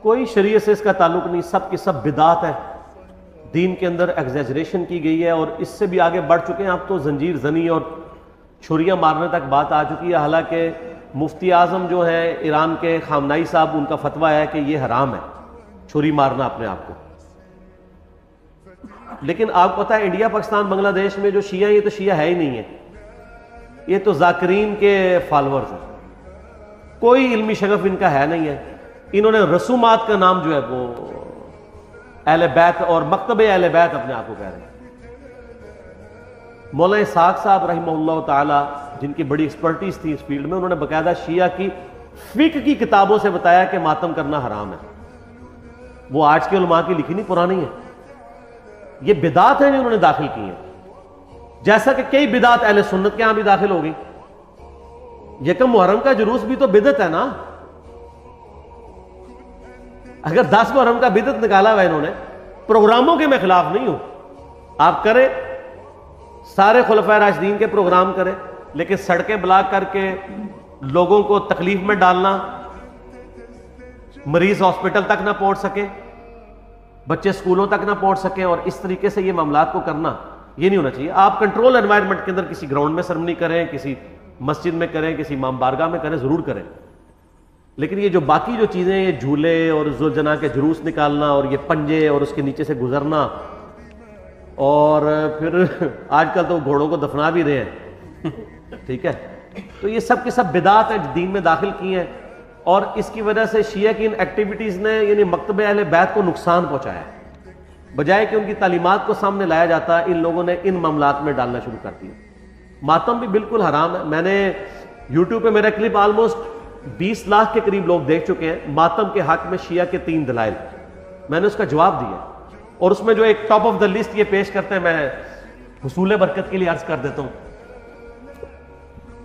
कोई शरीयत से इसका ताल्लुक नहीं, सब की सब बिदात है। दीन के अंदर एग्जैजरेशन की गई है और इससे भी आगे बढ़ चुके हैं। अब तो जंजीर जनी और छुरियां मारने तक बात आ चुकी है। हालांकि मुफ्ती आजम जो है ईरान के खामनाई साहब, उनका फतवा है कि यह हराम है छुरी मारना अपने आप को। लेकिन आपको पता है इंडिया पाकिस्तान बांग्लादेश में जो शिया, ये तो शिया है ही नहीं है, ये तो जाकिरीन के फॉलोअर्स हैं। कोई इल्मी शगफ इनका है नहीं है। इन्होंने रसूमात का नाम जो है वो अहले बैत और मकतब अहले बैत अपने आप को कह रहे हैं। मौलाना इसाक साहब रहमहुल्लाह ताला, जिनकी बड़ी एक्सपर्टीज थी इस फील्ड में, उन्होंने बाकायदा शिया की फिक्र की किताबों से बताया कि मातम करना हराम है। वो आज के उलमा की लिखी नहीं, पुरानी है। ये बिदात है जो उन्होंने दाखिल की है, जैसा कि कई बिदात अहले सुन्नत के यहां भी दाखिल हो गई। यकम मुहर्रम का जुलूस भी तो बिदत है ना। अगर 10 मुहर्रम का बिदत निकाला हुआ इन्होंने, प्रोग्रामों के मैं खिलाफ नहीं हूं, आप करें, सारे खुलफाए राशिदीन के प्रोग्राम करें, लेकिन सड़कें ब्लॉक करके लोगों को तकलीफ में डालना, मरीज हॉस्पिटल तक ना पहुंच सके, बच्चे स्कूलों तक ना पहुंच सके, और इस तरीके से ये मामलात को करना, ये नहीं होना चाहिए। आप कंट्रोल एनवायरनमेंट के अंदर किसी ग्राउंड में सेरेमनी करें, किसी मस्जिद में करें, किसी इमाम बारगाह में करें, जरूर करें। लेकिन ये जो बाकी जो चीजें, ये झूले और जुलजना के जुलूस निकालना और ये पंजे और उसके नीचे से गुजरना, और फिर आजकल तो घोड़ों को दफना भी रहे हैं ठीक है। तो ये सब के सब बिदात हैं दीन में दाखिल की हैं, और इसकी वजह से शिया की इन एक्टिविटीज ने यानी मकतब अहले बैत को नुकसान पहुंचाया है। बजाय कि उनकी तालीमात को सामने लाया जाता, इन लोगों ने इन मामलात में डालना शुरू कर दिया। मातम भी बिल्कुल हराम है। मैंने यूट्यूब पे मेरा क्लिप ऑलमोस्ट 20 लाख के करीब लोग देख चुके हैं। मातम के हक में शिया के 3 दलाइल, मैंने उसका जवाब दिया, और उसमें जो एक टॉप ऑफ द लिस्ट ये पेश करते हैं, मैं हुसूल बरकत के लिए अर्ज कर देता हूं।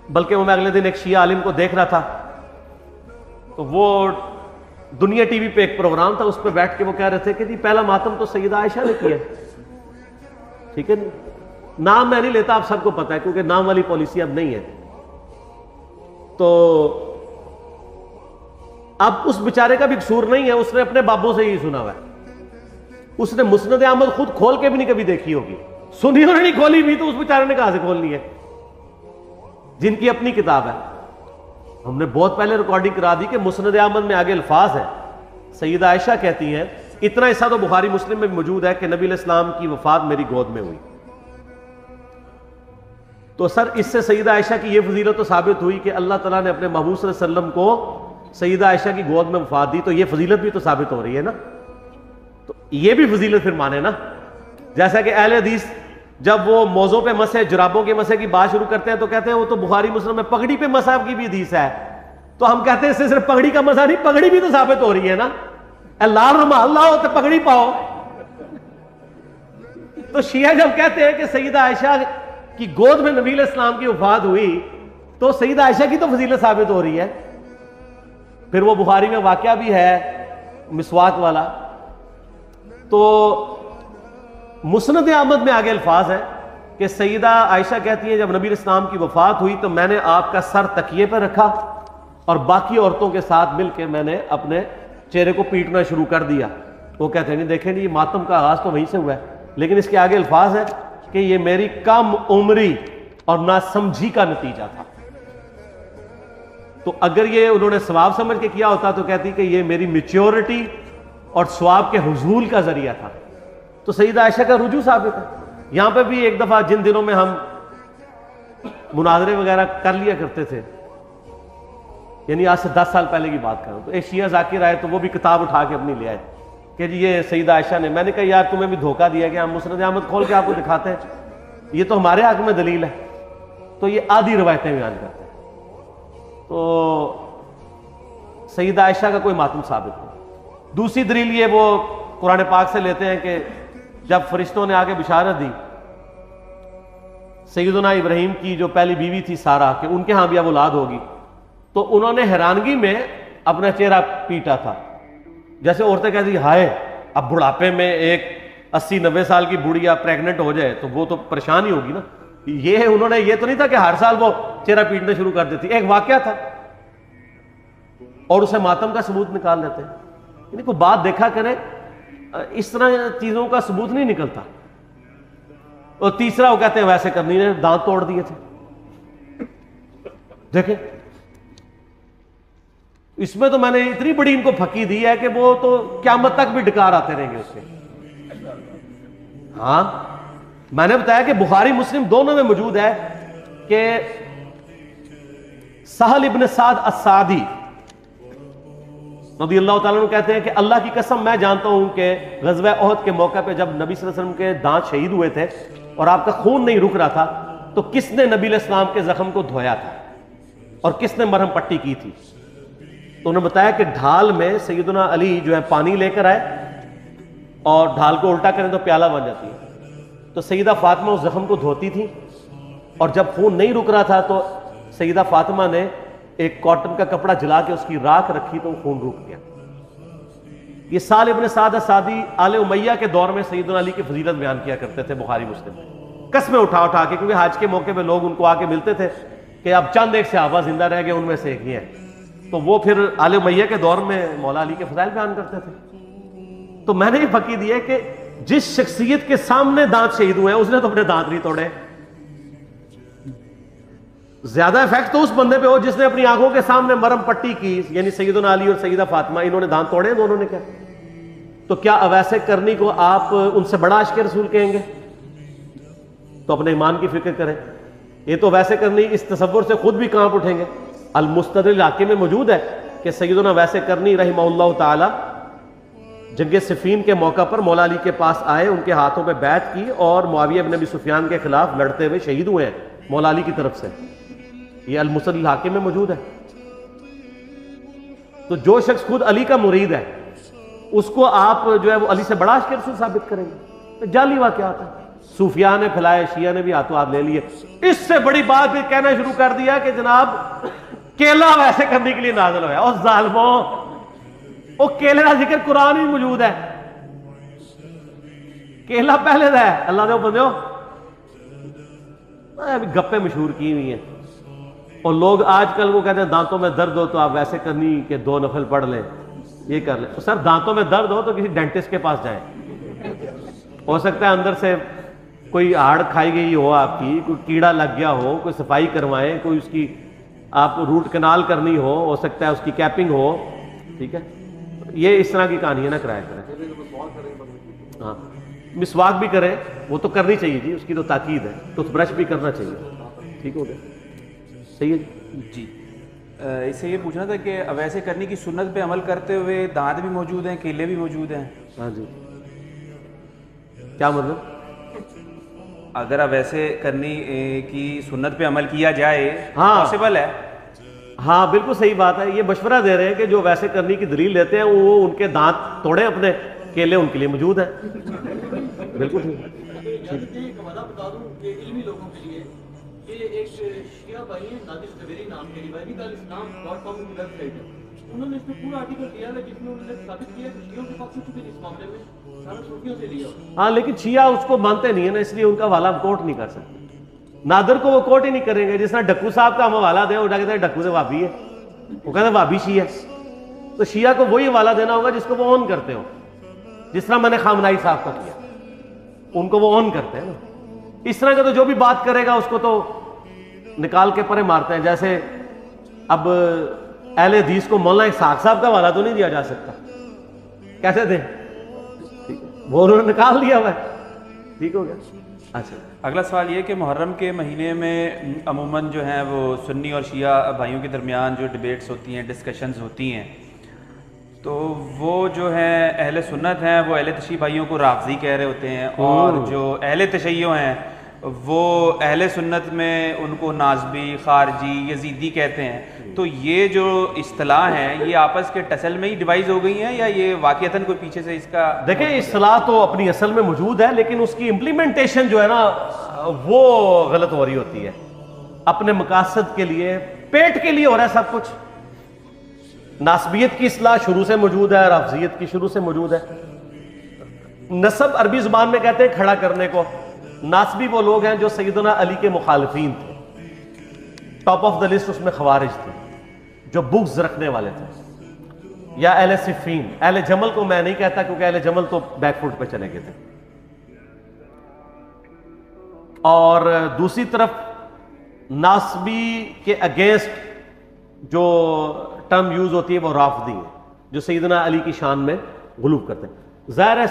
बल्कि मैं अगले दिन एक शिया आलिम को देख रहा था, तो वो दुनिया टीवी पे एक प्रोग्राम था, उस पर बैठ के वो कह रहे थे कि जी पहला मातम तो सैयदा आयशा ने किया। ठीक है, नाम मैं नहीं लेता, आप सबको पता है, क्योंकि नाम वाली पॉलिसी अब नहीं है। तो अब उस बेचारे का भी कसूर नहीं है, उसने अपने बाबों से ही सुना हुआ है। उसने मुस्नद अहमद खुद खोल के भी नहीं कभी देखी होगी, सुनी और नहीं खोली भी, तो उस बेचारे ने कहां से खोलनी है, जिनकी अपनी किताब है। हमने बहुत पहले रिकॉर्डिंग करा दी कि मुस्नद अहमद में आगे अल्फाज है, सैयदा आयशा कहती हैं, इतना हिस्सा तो बुखारी मुस्लिम में भी मौजूद है कि नबी इस्लाम की वफात मेरी गोद में हुई। तो सर इससे सैयदा आयशा की यह फजीलत तो साबित हुई कि अल्लाह ताला ने अपने महबूब सल्लल्लाहु अलैहि वसल्लम को सैयदा आयशा की गोद में वफात दी, तो यह फजीलत भी तो साबित हो रही है ना। तो यह भी फजीलत फिर माने ना। जैसा कि अहले हदीस जब वो मौजों पे मसे, जुराबों के मसे की बात शुरू करते हैं, तो कहते हैं वो तो बुखारी मुस्लिम में पगड़ी पे मसा की भी हदीस है। तो हम कहते हैं इससे सिर्फ पगड़ी का मसा नहीं, पगड़ी भी तो साबित हो रही है ना। लाल रुमाल लाओ तो पगड़ी पाओ। तो शिया जब कहते हैं कि सैयदा आयशा की गोद में नबी इस्लाम की वफात हुई, तो सैयदा आयशा की तो फजीलत साबित हो रही है। फिर वो बुखारी में वाकया भी है मिसवाक वाला। तो मुस्नद अहमद में आगे अल्फाज है कि सैयदा आयशा कहती है, जब नबी इस्लाम की वफात हुई तो मैंने आपका सर तकिए पर रखा और बाकी औरतों के साथ मिलकर मैंने अपने चेहरे को पीटना शुरू कर दिया। वो कहते हैं नहीं देखें नहीं, मातम का आगाज तो वहीं से हुआ है, लेकिन इसके आगे अल्फाज है कि ये मेरी कम उम्री और नासमझी का नतीजा था। तो अगर ये उन्होंने सवाब समझ के किया होता तो कहती कि ये मेरी मैच्योरिटी और सवाब के हुजूल का जरिया था। तो सैयदा आयशा का रुजू साबित है। यहां पे भी एक दफा जिन दिनों में हम मुनाजरे वगैरह कर लिया करते थे, यानी आज से 10 साल पहले की बात करूं, तो एक शिया जाकिर आए, तो वो भी किताब उठा के अपनी ले आए कि जी ये सैयदा आयशा ने। मैंने कहा यार तुम्हें भी धोखा दिया कि हम मुस्नद अहमद खोल के आपको दिखाते हैं, ये तो हमारे हक में दलील है। तो ये आधी रवायतें बयान करते हैं। तो सैयदा आयशा का कोई मातम साबित नहीं। दूसरी दलील ये वो कुरान पाक से लेते हैं कि जब फरिश्तों ने आके बिशारत दी सैयदना इब्राहिम की जो पहली बीवी थी सारा, कि उनके यहां भी अब औलाद होगी, तो उन्होंने हैरानगी में अपना चेहरा पीटा था। जैसे औरतें कहती हाय, अब बुढ़ापे में एक 80-90 साल की बुढ़िया प्रेग्नेंट हो जाए तो वो तो परेशान ही होगी ना। ये उन्होंने, ये तो नहीं था कि हर साल वो चेहरा पीटना शुरू कर देती, एक वाकया था और उसे मातम का सबूत निकाल लेते हैं। इनको बात देखा करें, इस तरह चीजों का सबूत नहीं निकलता। और तीसरा वो कहते हैं वैसे करनी ने दांत तोड़ दिए थे। देखें, इसमें तो मैंने इतनी बड़ी इनको फकी दी है कि वो तो क़यामत तक भी डकार आते रहेंगे उसके। हाँ, मैंने बताया कि बुखारी मुस्लिम दोनों में मौजूद है कि सहल इब्न साद अस्सादी रज़ी अल्लाह ताला अन्हु कहते हैं कि अल्लाह की कसम मैं जानता हूं कि ग़ज़वा ओहद के मौके पे जब नबी सल्लल्लाहु अलैहि वसल्लम के दांत शहीद हुए थे और आपका खून नहीं रुक रहा था, तो किसने नबी अलैहिस्सलाम के जख्म को धोया था और किसने मरहम पट्टी की थी? तो उन्होंने बताया कि ढाल में सैयदना अली जो है पानी लेकर आए और ढाल को उल्टा करें तो प्याला बन जाती है। तो सैयदा फातिमा उस जख्म को धोती थी और जब खून नहीं रुक रहा था तो सैयदा फातिमा ने एक कॉटन का कपड़ा जला के उसकी राख रखी तो खून रुक गया। ये साल इब्न साद सादी आले उमैया के दौर में सैयदना अली की फजीलत बयान किया करते थे बुखारी मुस्लिम में, कसमें उठा उठा के, क्योंकि हज के मौके पे लोग उनको आके मिलते थे कि अब चंद एक सहाबा जिंदा रह गए, उनमें से एक ही है। तो वो फिर आले उमैया के दौर में मौला अली के फजाइल बयान करते थे। तो मैंने ये फकी दी है कि जिस शख्सियत के सामने दांत शहीद हुए हैं उसने तो अपने दांत नहीं तोड़े। ज्यादा इफेक्ट तो उस बंदे पे हो जिसने अपनी आंखों के सामने मरहम पट्टी की, यानी सैयदना अली और सैयदा फातिमा, इन्होंने दांत तोड़े दोनों ने क्या? तो क्या अवैसे करनी को आप उनसे बड़ा आशिक़ रसूल कहेंगे? तो अपने ईमान की फिक्र करें। ये तो वैसे करनी इस तसव्वुर से खुद भी कांप उठेंगे। अल मुस्तदरिल हाकिम में मौजूद है कि सैयदना वैसे करनी रहमहुल्लाह ताला जंगे सिफीन के मौका पर मौला अली के पास आए, उनके हाथों पे बैत की और मुआविया इब्न अबी सुफियान के खिलाफ लड़ते हुए शहीद हुए हैं मौला अली की तरफ से। ये अल मुस्तदरिल हाकिम में मौजूद है। तो जो शख्स खुद अली का मुरीद है उसको आप जो है वो अली से बड़ा आशिक़ रसूल साबित करेंगे, तो जाली वाक़या आता है। सूफिया ने फैलाए, शिया ने भी हाथों हाथ ले लिए। इससे बड़ी बात भी कहना शुरू कर दिया कि जनाब केला वैसे करने के लिए नाज़िल हुआ। और जालिमों, वो केले का जिक्र कुरान में मौजूद है। केला पहले था, अल्लाह ने बंदे अभी गप्पे मशहूर की हुई हैं। और लोग आजकल वो कहते हैं दांतों में दर्द हो तो आप वैसे करनी कि 2 नफल पढ़ लें, ये कर लें। तो सर दांतों में दर्द हो तो किसी डेंटिस्ट के पास जाएं। हो सकता है अंदर से कोई हाड़ खाई गई हो आपकी, कोई कीड़ा लग गया हो, कोई सफाई करवाएं, कोई उसकी आप रूट कनाल करनी हो सकता है उसकी कैपिंग हो, ठीक है। ये इस तरह की कहानियां ना कराया करें। हाँ, मिसवाक भी करें, वो तो करनी चाहिए जी, उसकी तो ताकीद है। टूथब्रश भी करना चाहिए, ठीक हो गया, सही है जी। इससे ये पूछना था कि वैसे करने की सुन्नत पे अमल करते हुए दांत भी मौजूद हैं, केले भी मौजूद हैं। हाँ जी, क्या मतलब? अगर वैसे करने की सुन्नत पे अमल किया जाए, हाँ पॉसिबल है। हाँ बिल्कुल सही बात है। ये मशवरा दे रहे हैं कि जो वैसे करने की दलील लेते हैं वो उनके दांत तोड़े, अपने केले उनके लिए मौजूद है। बिल्कुल ठीक। बता दूं कि इल्मी लोगों के लिए ये एक शिया भाई है नादिर जवेरी नाम के www.islam.com की वेबसाइट है। उन्होंने इसमें पूरा आर्टिकल दिया है जिसमें उन्होंने साबित किया कि शियों के पास कुछ भी इस मामले में सारा सूफियों से लिया। हाँ, लेकिन शिया उसको मानते नहीं है ना, इसलिए उनका हवाला हम कोर्ट नहीं कर सकते। नादर को वो कोर्ट ही नहीं करेंगे। जिस तरह डक्कू साहब का हम हवाला दें, वो कहते हैं डक्कू से वाबी है, वो कहते हैं वाबी शिया है। तो शिया को वही हवाला देना होगा जिसको वो ऑन करते हो। जिस तरह मैंने खामनाई साहब का किया, उनको वो ऑन करते हैं ना। इस तरह का तो जो भी बात करेगा उसको तो निकाल के परे मारते हैं। जैसे अब अहले हदीस को मौलाना इसहाक साहब का हवाला तो नहीं दिया जा सकता, कैसे दें? वो उन्होंने निकाल दिया हुआ है, ठीक हो गया। अच्छा, अगला सवाल ये कि मुहर्रम के महीने में अमूमन जो है वो सुन्नी और शिया भाइयों के दरमियान जो डिबेट्स होती हैं, डिस्कशंस होती हैं, तो वो जो है अहले सुन्नत हैं वो अहले तशय्युअ भाइयों को राफ़ज़ी कह रहे होते हैं, और जो अहले तशय्युअ हैं वो अहले सुन्नत में उनको नाज़बी, खारजी, यजीदी कहते हैं। तो ये जो इस्तिलाह है ये आपस के टसल में ही डिवाइस हो गई हैं या ये वाक़ियतन कोई पीछे से इसका? देखिए, इस्तिलाह तो अपनी असल में मौजूद है, लेकिन उसकी इम्प्लीमेंटेशन जो है ना वो गलत हो रही होती है। अपने मकासद के लिए, पेट के लिए हो रहा है सब कुछ। नासबियत की इस्तिलाह शुरू से मौजूद है, राफ़ज़ियत की शुरू से मौजूद है। नसब अरबी जुबान में कहते हैं खड़ा करने को। नासबी वो लोग हैं जो सैयदना अली के मुखालिफिन थे, टॉप ऑफ द लिस्ट उसमें खवारिज थे, जो बुग्ज़ रखने वाले थे। या अहले सिफीन। अहले जमल को मैं नहीं कहता क्योंकि अहले जमल तो बैकफुट पे चले गए थे। और दूसरी तरफ नासबी के अगेंस्ट जो टर्म यूज होती है वो राफदी है, जो सैयदना अली की शान में गुलूब करते हैं। ज़ाहिर है